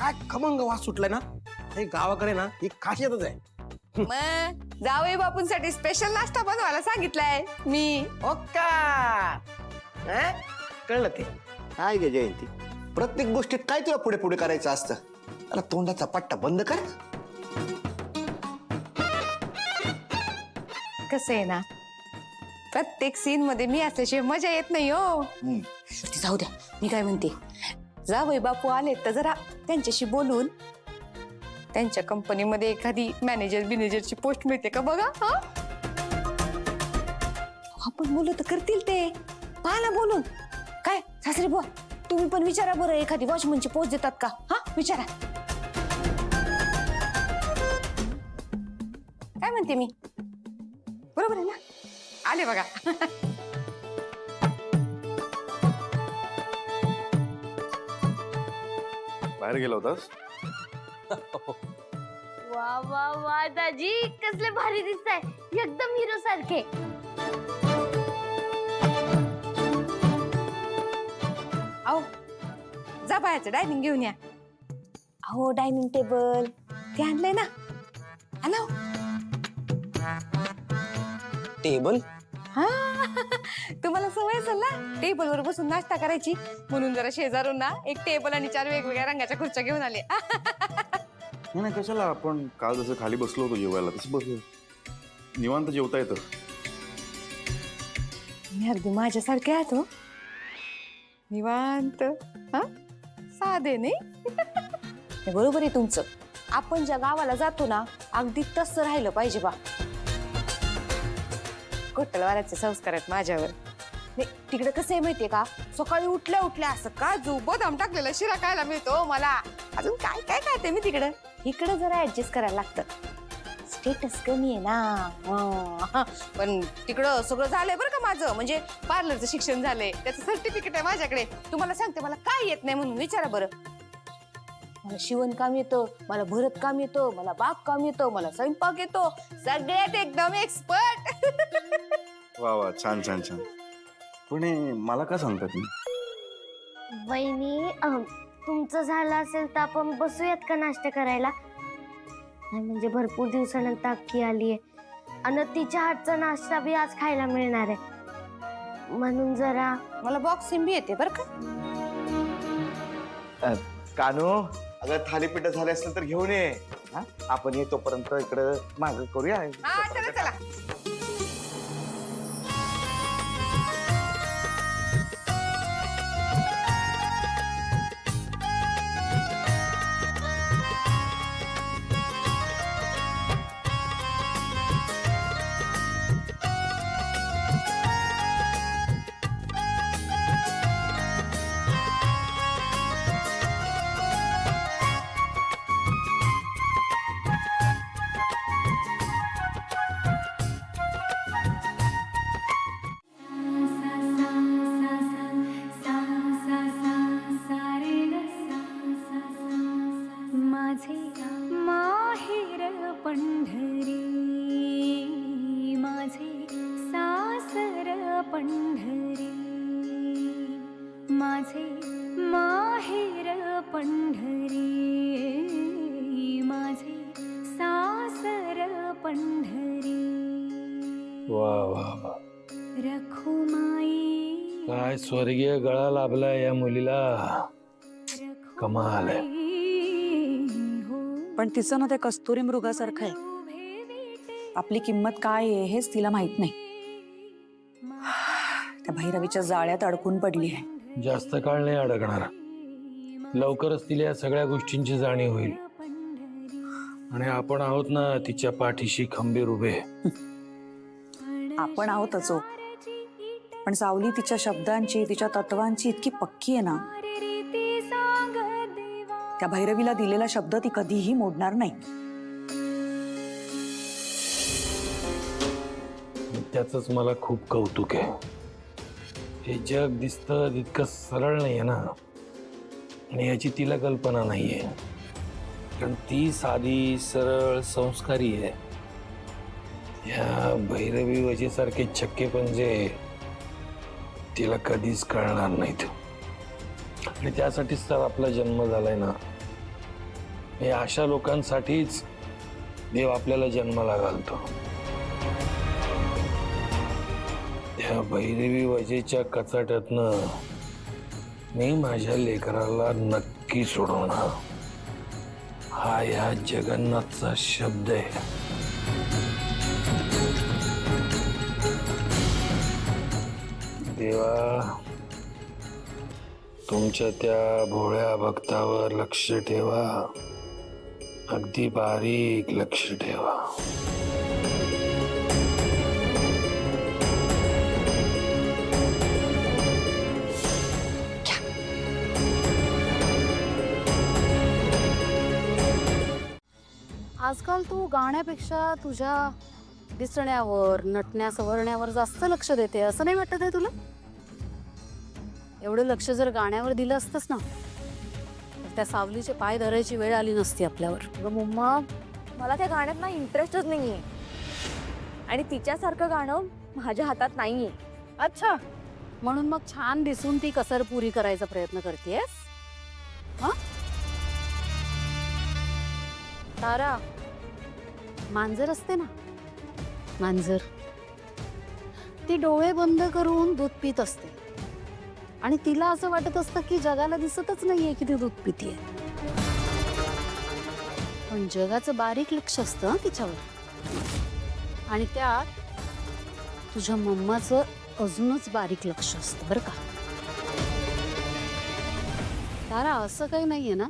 काय खमंग वास सुटलाय ना, हे गावाकडे ना ही खासियतच आहे. मग जावई बापूंसाठी स्पेशल नाश्ता बनवायला सांगितलाय मी. हो का? कळलं ते. काय गे जयंती, प्रत्येक गोष्टीत काय तुला पुढे पुढे करायचं असतं? अरे तोंडाचा पट्टा बंद कर. कसं आहे ना, प्रत्येक सीन मध्ये मी असल्याशिवाय मजा येत नाही हो. ती जाऊ द्या, मी काय म्हणते, जावई बापू आले तर जरा त्यांच्याशी बोलून त्यांच्या कंपनीमध्ये एखादी मॅनेजरची पोस्ट मिळते का बघा. हा, आपण बोलू तर करतील ते. पहा ना बोलून. काय सासरे बुवा, तुम्ही पण विचारा बरं, एखादी वॉचमनची पोस्ट देतात का? हा विचारा. काय म्हणते मी, बरोबर आहे ना? आले बघा. बाहेर गेला होतास? वा वा वा दाजी, कसले भारी दिसताय, एकदम हिरो सारखे. आओ, जा बाहेरचं डायनिंग घेऊन या. अहो डायनिंग टेबल ते आणलंय ना, आणा. टेबल? हा, तुम्हाला सवय असेल ना टेबलवर बसून नाश्ता करायची, म्हणून जरा शेजारून ना एक टेबल आणि 4 वेगवेगळ्या रंगाच्या खुर्च्या घेऊन आले. नाही कशाला, आपण काल जसं खाली बसलो होतो जेवायला तसं बसलो, निवांत जेवता येतं. मी अगदी माझ्यासारखे आहात हो, निवांत. हा, साधे नाही. हे बरोबर आहे तुमचं. आपण ज्या गावाला जातो ना, अगदी तसं राहिलं पाहिजे बा. कोटलवाराचे संस्कार आहेत माझ्यावर. नाही, तिकडे कसं आहे माहितीये का, सकाळी उठल्या उठल्या असं काजू बदाम टाकलेला शिरा खायला मिळतो मला. अजून काय काय खाते मी तिकडं. इकडे जरा ऍडजस्ट करायला लागतं, स्टेटस कमी आहे ना. पण तिकडं सगळं झालंय बरं का माझं, म्हणजे पार्लरचं शिक्षण झालंय, त्याचं सर्टिफिकेट आहे माझ्याकडे. तुम्हाला सांगते, मला काय येत नाही म्हणून विचारा बरं. मला शिवणकाम येतं, मला भरत काम येतं, मला बागकाम येतं, मला स्वयंपाक येतो, सगळ्यात एकदम एक्सपर्ट. वा वा, छान छान छान. पण हे मला का सांगतात मी? वहिनी, तुमचं झालं असेल तर आपण बसूयात का नाश्ता करायला? नाही म्हणजे भरपूर दिवसानंतर अक्की आलीये आणि तिच्या हातचा नाश्ता बी आज खायला मिळणार आहे, म्हणून जरा. मला बॉक्सिंग बी येते बरं का. कानू, अगं थालीपीठ झाले असेल तर घेऊन ये. हा? आपण येतोपर्यंत इकडं माग करूया. हा चला चला. माझे माहेर पंढरी, माझे सासर पंढरी, माझे माहेर पंढरी, माझे सासर पंढरी. वा वा वा, रखुमाई काय स्वर्गीय गळा लाभला या मुलीला. कमाल आहे. पण तिचं ना त्या कस्तुरी मृगासारखं आहे. आपली किंमत काय आहे हेच तिला माहित नाही. त्या भैरवीच्या जाळ्यात अडकून पडली आहे. जास्त काळ नाही अडकणार, लवकरच तिला या सगळ्या गोष्टींची जाणीव होईल. आणि आपण आहोत ना तिच्या पाठीशी खंबीर उभे. आपण आहोतच हो, पण सावली तिच्या शब्दांची, तिच्या तत्वांची इतकी पक्की आहे ना, त्या भैरवीला दिलेला शब्द ती कधीही मोडणार नाही. त्याच मला खूप कौतुक आहे. हे जग दिसतं तितकं सरळ नाहीये ना, आणि याची तिला कल्पना नाहीये. कारण ती साधी सरळ संस्कारी आहे. या भैरवी वजेसारखे छक्के पंजे तिला कधीच कळणार नाहीत. आणि त्यासाठीच तर आपला जन्म झालाय ना. हे अशा लोकांसाठीच देव आपल्याला जन्माला घालतो. त्या भैरवी वजेच्या कचाट्यातनं मी माझ्या लेकराला नक्की सोडवणार, हा या जगन्नाथचा शब्द आहे. देवा, तुमच्या त्या भोळ्या भक्तावर लक्ष ठेवा, अगदी बारीक लक्ष ठेवा. आजकाल तू गाण्यापेक्षा तुझ्या दिसण्यावर, नटण्या सवरण्यावर जास्त लक्ष देते, असं नाही वाटत आहे तुला? एवढं लक्ष जर गाण्यावर दिलं असतंस ना, तर त्या सावलीचे पाय धरायची वेळ आली नसती आपल्यावर. अगं मम्मा, मला त्या गाण्यात ना इंटरेस्टच नाहीये आणि तिच्यासारखं गाणं माझ्या हातात नाहीये. अच्छा, म्हणून मग छान दिसून ती कसर पुरी करायचा प्रयत्न करतेस? हा तारा, मांजर असते ना, मांजर, ती डोळे बंद करून दूध पित असते आणि तिला असं वाटत असतं की जगाला दिसतच नाहीये की ती दूध पितीये. पण जगाचं बारीक लक्ष असतं हं तिच्यावर, आणि त्यात तुझ्या मम्माचं अजूनच बारीक लक्ष असतं बरं का. तारा, असं काही नाहीये ना